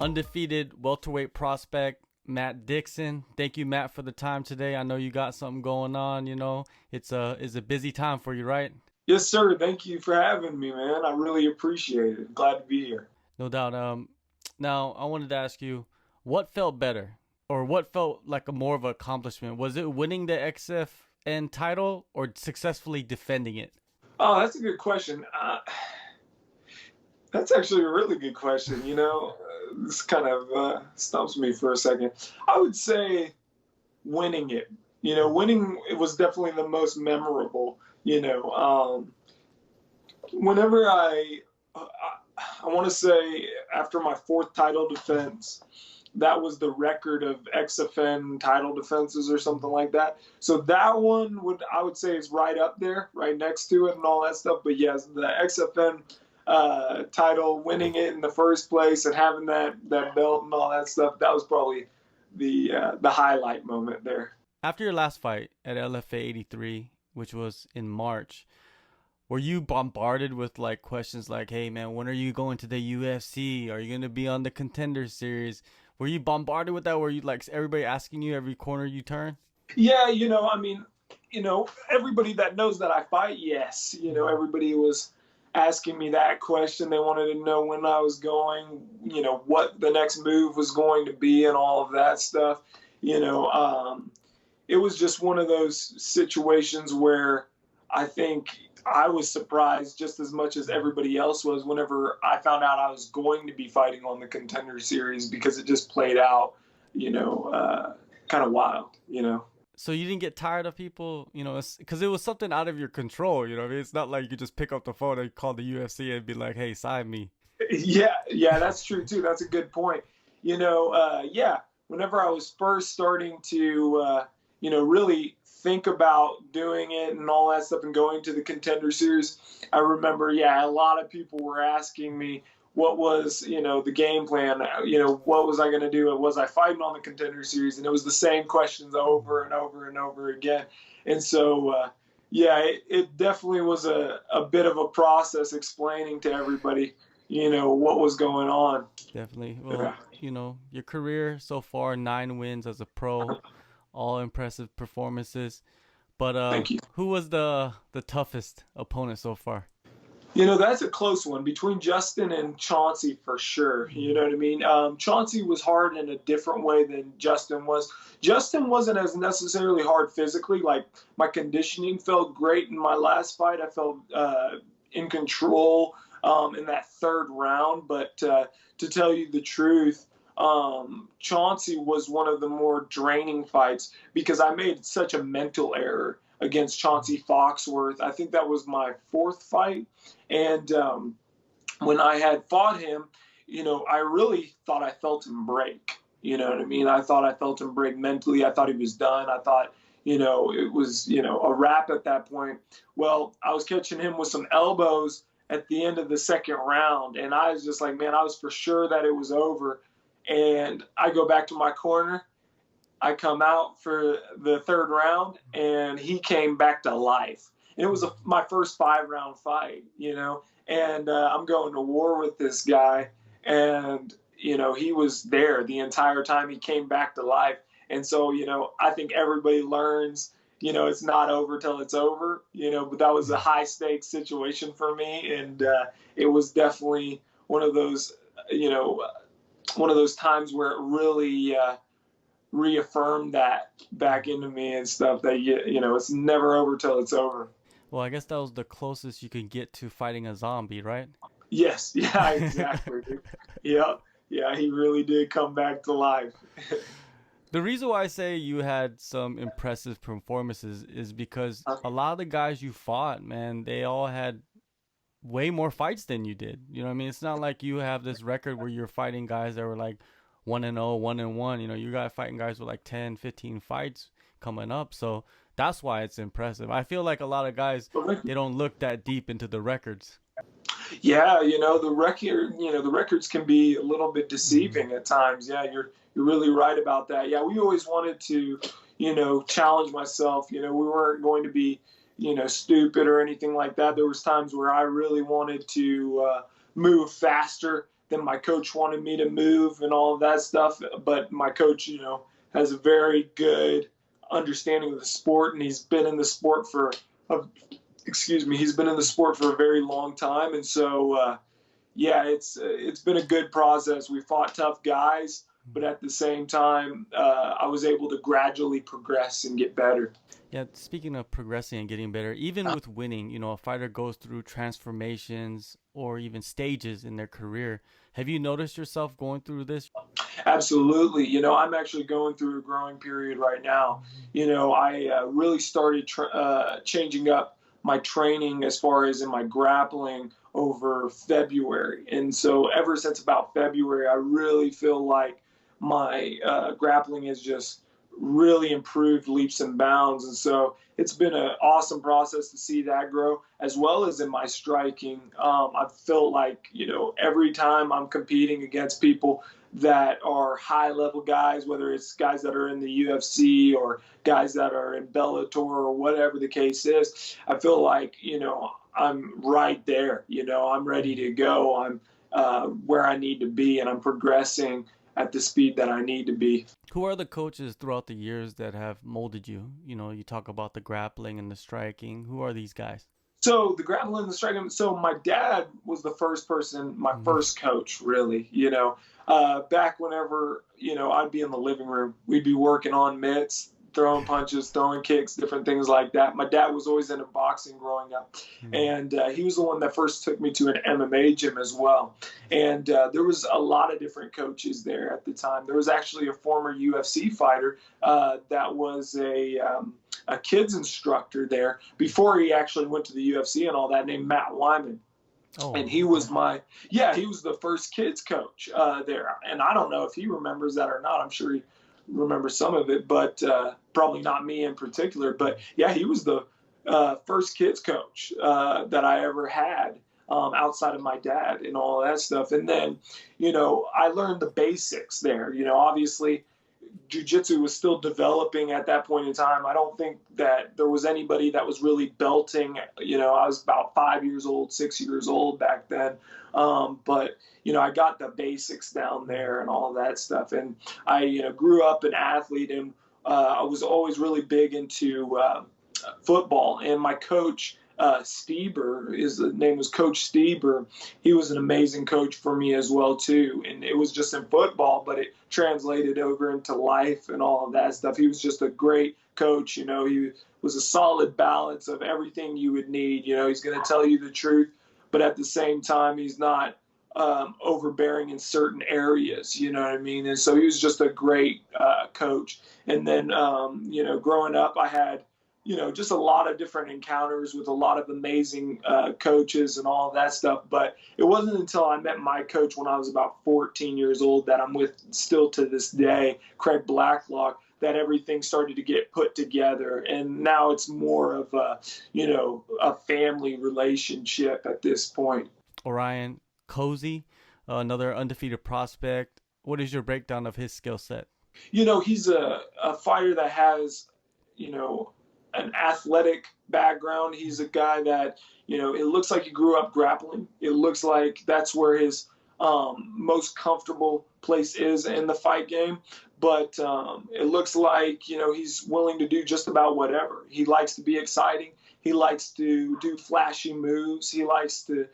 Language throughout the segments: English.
Undefeated welterweight prospect, Matt Dixon. Thank you, Matt, for the time today. I know you got something going on, It's a busy time for you, right? Yes, sir. Thank you for having me, man. I really appreciate it. Glad to be here. No doubt. Now I wanted to ask you, what felt better, or what felt like a more of an accomplishment? Was it winning the XFN title or successfully defending it? Oh, that's a good question. That's actually a really good question. This kind of stumps me for a second. I would say winning it. Winning it was definitely the most memorable. Whenever I want to say after my fourth title defense, that was the record of XFN title defenses or something like that. So that one I would say is right up there, right next to it and all that stuff. But yes, the XFN title, winning it in the first place and having that belt and all that stuff, that was probably the highlight moment there. After your last fight at LFA 83, which was in March, were you bombarded with like questions like, "Hey man, when are you going to the UFC? Are you going to be on the Contender series?" Were you bombarded with that? Were you like everybody asking you every corner you turn? Yeah, everybody that knows that I fight, yes. Everybody was asking me that question. They wanted to know when I was going, what the next move was going to be and all of that stuff. It was just one of those situations where I think I was surprised just as much as everybody else was whenever I found out I was going to be fighting on the Contender series, because it just played out, kind of wild. So you didn't get tired of people, because it was something out of your control, what I mean? It's not like you could just pick up the phone and call the UFC and be like, "Hey, sign me." Yeah, that's true too. That's a good point. Whenever I was first starting to, really think about doing it and all that stuff and going to the Contender series, I remember, a lot of people were asking me what was, the game plan, what was I going to do? Was I fighting on the Contender series? And it was the same questions over and over and over again. And so, it definitely was a bit of a process explaining to everybody, what was going on. Definitely. Well, your career so far, 9 wins as a pro, all impressive performances. But Thank you. Who was the toughest opponent so far? That's a close one between Justin and Chauncey for sure. You know what I mean? Chauncey was hard in a different way than Justin was. Justin wasn't as necessarily hard physically. Like, my conditioning felt great in my last fight. I felt in control in that third round. But to tell you the truth, Chauncey was one of the more draining fights because I made such a mental error against Chauncey Foxworth. I think that was my fourth fight. And when I had fought him, I really thought I felt him break. You know what I mean? I thought I felt him break mentally. I thought he was done. I thought, it was, a wrap at that point. Well, I was catching him with some elbows at the end of the second round. And I was just like, man, I was for sure that it was over. And I go back to my corner. I come out for the third round, and he came back to life. And it was my first 5-round fight, and I'm going to war with this guy. And, he was there the entire time. He came back to life. And so, I think everybody learns, it's not over till it's over, but that was a high stakes situation for me. And it was definitely one of those, one of those times where it really reaffirmed that back into me and stuff, that it's never over till it's over. Well, I guess that was the closest you could get to fighting a zombie, right? Yes, yeah, exactly. Yeah, he really did come back to life. The reason why I say you had some impressive performances is because a lot of the guys you fought, man, they all had way more fights than you did. You know what I mean? It's not like you have this record where you're fighting guys that were like 1-0, 1-1. You got fighting guys with like 10, 15 fights coming up. So that's why it's impressive. I feel like a lot of guys, they don't look that deep into the records. Yeah, the records can be a little bit deceiving at times. Yeah, you're really right about that. Yeah, we always wanted to, challenge myself. We weren't going to be, stupid or anything like that. There was times where I really wanted to move faster then my coach wanted me to move and all of that stuff. But my coach, has a very good understanding of the sport, and he's been in the sport for, he's been in the sport for a very long time. And so, it's been a good process. We fought tough guys, but at the same time, I was able to gradually progress and get better. Yeah, speaking of progressing and getting better, even with winning, a fighter goes through transformations or even stages in their career. Have you noticed yourself going through this? Absolutely. I'm actually going through a growing period right now. I really started changing up my training as far as in my grappling over February. And so ever since about February, I really feel like my grappling has just really improved leaps and bounds. And so it's been an awesome process to see that grow, as well as in my striking. I feel like, every time I'm competing against people that are high level guys, whether it's guys that are in the UFC or guys that are in Bellator or whatever the case is, I feel like, I'm right there. I'm ready to go. I'm where I need to be, and I'm progressing at the speed that I need to be. Who are the coaches throughout the years that have molded you? You talk about the grappling and the striking. Who are these guys? So the grappling and the striking. So my dad was the first person, my first coach, really. Back whenever I'd be in the living room, we'd be working on mitts, throwing punches, throwing kicks, different things like that. My dad was always into boxing growing up, and he was the one that first took me to an MMA gym as well. And there was a lot of different coaches there at the time. There was actually a former UFC fighter that was a kids instructor there before he actually went to the UFC and all that, named Matt Wyman. Oh, and he was he was the first kids coach there. And I don't know if he remembers that or not. I'm sure he remembers some of it, but probably not me in particular. But yeah, he was the first kids coach that I ever had outside of my dad and all of that stuff. And then, I learned the basics there. Obviously, jiu-jitsu was still developing at that point in time. I don't think that there was anybody that was really belting. I was about 5 years old, 6 years old back then. But I got the basics down there and all of that stuff. And I, grew up an athlete, and I was always really big into football. And my coach, Stieber, his name was Coach Stieber. He was an amazing coach for me as well too. And it was just in football, but it translated over into life and all of that stuff. He was just a great coach. He was a solid balance of everything you would need. He's going to tell you the truth, but at the same time, he's not overbearing in certain areas. You know what I mean? And so he was just a great coach. And then, growing up, I had just a lot of different encounters with a lot of amazing coaches and all of that stuff. But it wasn't until I met my coach when I was about 14 years old that I'm with still to this day, Craig Blacklock, that everything started to get put together. And now it's more of a family relationship at this point. Orion Cosce, another undefeated prospect. What is your breakdown of his skill set? He's a fighter that has, an athletic background. He's a guy that, it looks like he grew up grappling. It looks like that's where his most comfortable place is in the fight game. But it looks like, he's willing to do just about whatever. He likes to be exciting. He likes to do flashy moves. He likes to,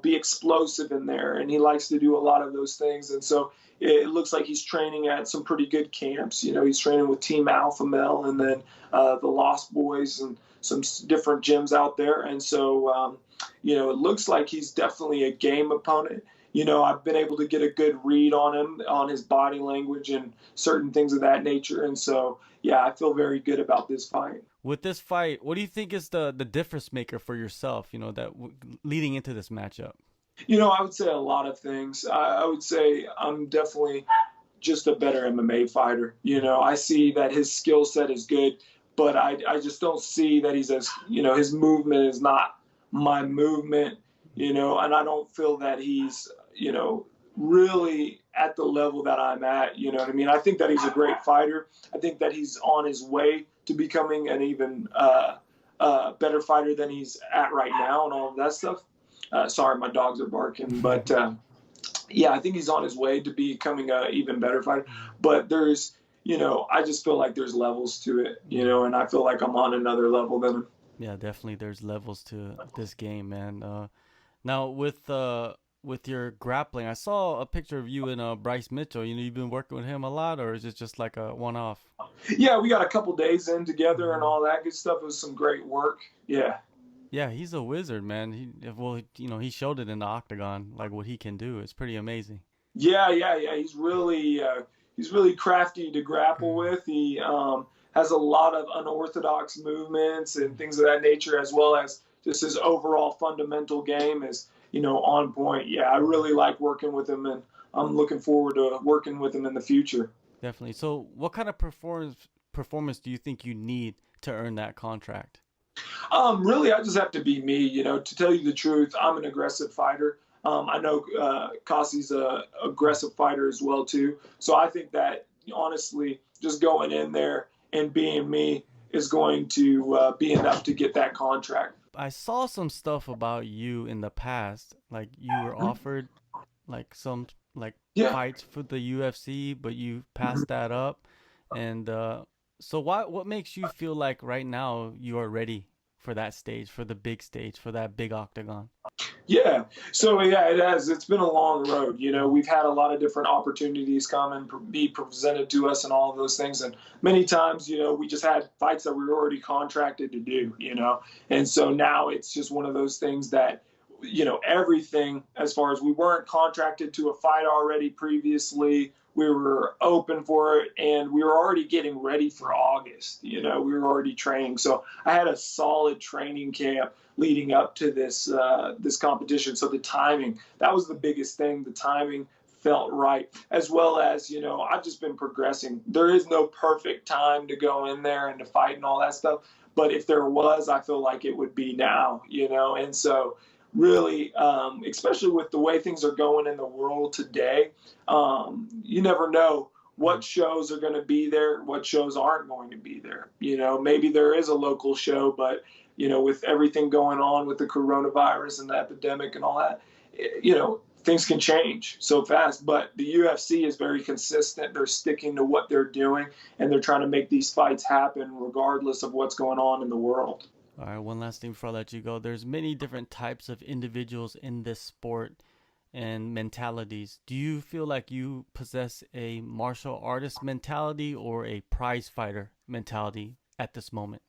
be explosive in there. And he likes to do a lot of those things. And so it looks like he's training at some pretty good camps. He's training with Team Alpha Male and then the Lost Boys and some different gyms out there. And so, it looks like he's definitely a game opponent. I've been able to get a good read on him, on his body language and certain things of that nature. And so, I feel very good about this fight. With this fight, what do you think is the difference maker for yourself, leading into this matchup? I would say a lot of things. I would say I'm definitely just a better MMA fighter. I see that his skill set is good, but I just don't see that he's as, his movement is not my movement, and I don't feel that he's, really at the level that I'm at. You know what I mean? I think that he's a great fighter. I think that he's on his way to becoming an even better fighter than he's at right now and all of that stuff. Sorry, my dogs are barking, but yeah, I think he's on his way to becoming a even better fighter. But there's, I just feel like there's levels to it, and I feel like I'm on another level than him. Yeah, definitely. There's levels to this game, man. Now with your grappling, I saw a picture of you and Bryce Mitchell. You've been working with him a lot, or is it just like a one-off? Yeah, we got a couple days in together and all that good stuff. It was some great work. Yeah. Yeah, he's a wizard, man. He showed it in the octagon, like what he can do. It's pretty amazing. Yeah. He's really crafty to grapple with. He has a lot of unorthodox movements and things of that nature, as well as just his overall fundamental game is on point. Yeah, I really like working with him, and I'm looking forward to working with him in the future. Definitely. So, what kind of performance do you think you need to earn that contract? Really, I just have to be me. To tell you the truth, I'm an aggressive fighter. I know Cosce's a aggressive fighter as well too. So I think that honestly, just going in there and being me is going to be enough to get that contract. I saw some stuff about you in the past, like you were offered like some like Yeah. fights for the UFC, but you passed that up. And so what makes you feel like right now you are ready for that stage, for the big stage, for that big octagon? Yeah. So yeah, it has. It's been a long road. We've had a lot of different opportunities come and be presented to us and all of those things. And many times, we just had fights that we were already contracted to do, And so now it's just one of those things that, everything as far as we weren't contracted to a fight already previously, we were open for it, and we were already getting ready for August. We were already training. So I had a solid training camp leading up to this competition. So the timing, that was the biggest thing. The timing felt right, as well as, I've just been progressing. There is no perfect time to go in there and to fight and all that stuff. But if there was, I feel like it would be now, And so really, especially with the way things are going in the world today, you never know what shows are going to be there, what shows aren't going to be there. Maybe there is a local show, but with everything going on with the coronavirus and the epidemic and all that, things can change so fast. But the UFC is very consistent. They're sticking to what they're doing, and they're trying to make these fights happen regardless of what's going on in the world. All right, one last thing before I let you go. There's many different types of individuals in this sport and mentalities. Do you feel like you possess a martial artist mentality or a prize fighter mentality at this moment?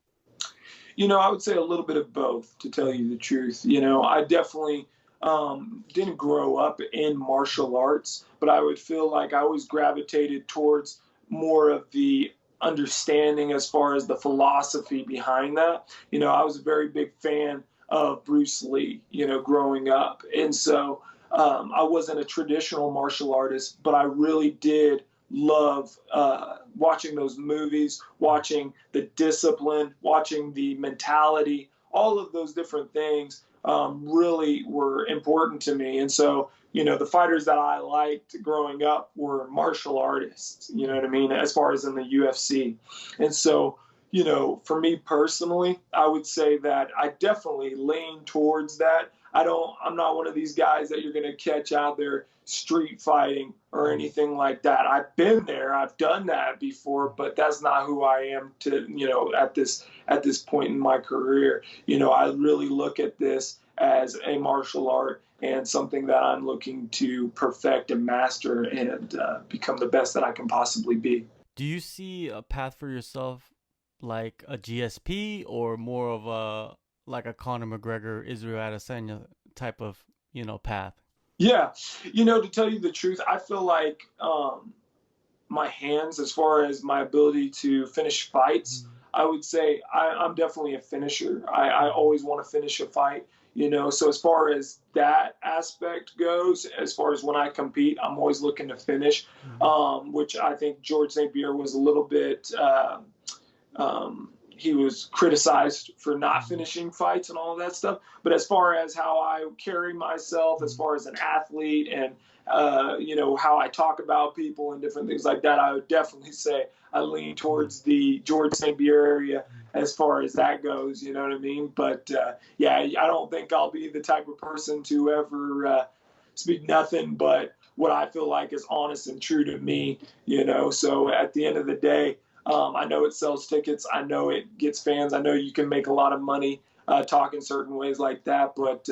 I would say a little bit of both, to tell you the truth. I definitely didn't grow up in martial arts, but I would feel like I always gravitated towards more of the understanding as far as the philosophy behind that. I was a very big fan of Bruce Lee, growing up. And so I wasn't a traditional martial artist, but I really did love watching those movies, watching the discipline, watching the mentality. All of those different things really were important to me. And so, the fighters that I liked growing up were martial artists, you know what I mean, as far as in the UFC. And so, for me personally, I would say that I definitely lean towards that. I'm not one of these guys that you're going to catch out there street fighting or anything like that. I've been there, I've done that before, but that's not who I am at this point in my career. I really look at this as a martial art and something that I'm looking to perfect and master and become the best that I can possibly be. Do you see a path for yourself like a GSP or more of a Conor McGregor, Israel Adesanya type of, path? Yeah. To tell you the truth, I feel like my hands, as far as my ability to finish fights, I would say I'm definitely a finisher. I always want to finish a fight. So as far as that aspect goes, as far as when I compete, I'm always looking to finish, which I think George St. Pierre was a little bit, he was criticized for not finishing fights and all of that stuff. But as far as how I carry myself, as far as an athlete and, how I talk about people and different things like that, I would definitely say I lean towards the George St. Pierre area as far as that goes, you know what I mean? But, I don't think I'll be the type of person to ever speak nothing but what I feel like is honest and true to me, you know. So at the end of the day, I know it sells tickets. I know it gets fans. I know you can make a lot of money talking certain ways like that, but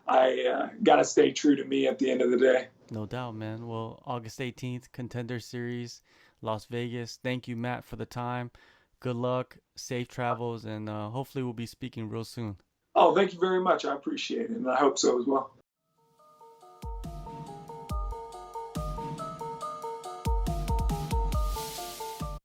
I got to stay true to me at the end of the day. No doubt, man. Well, August 18th, Contender Series, Las Vegas. Thank you, Matt, for the time. Good luck, safe travels, and hopefully we'll be speaking real soon. Oh, thank you very much. I appreciate it, and I hope so as well.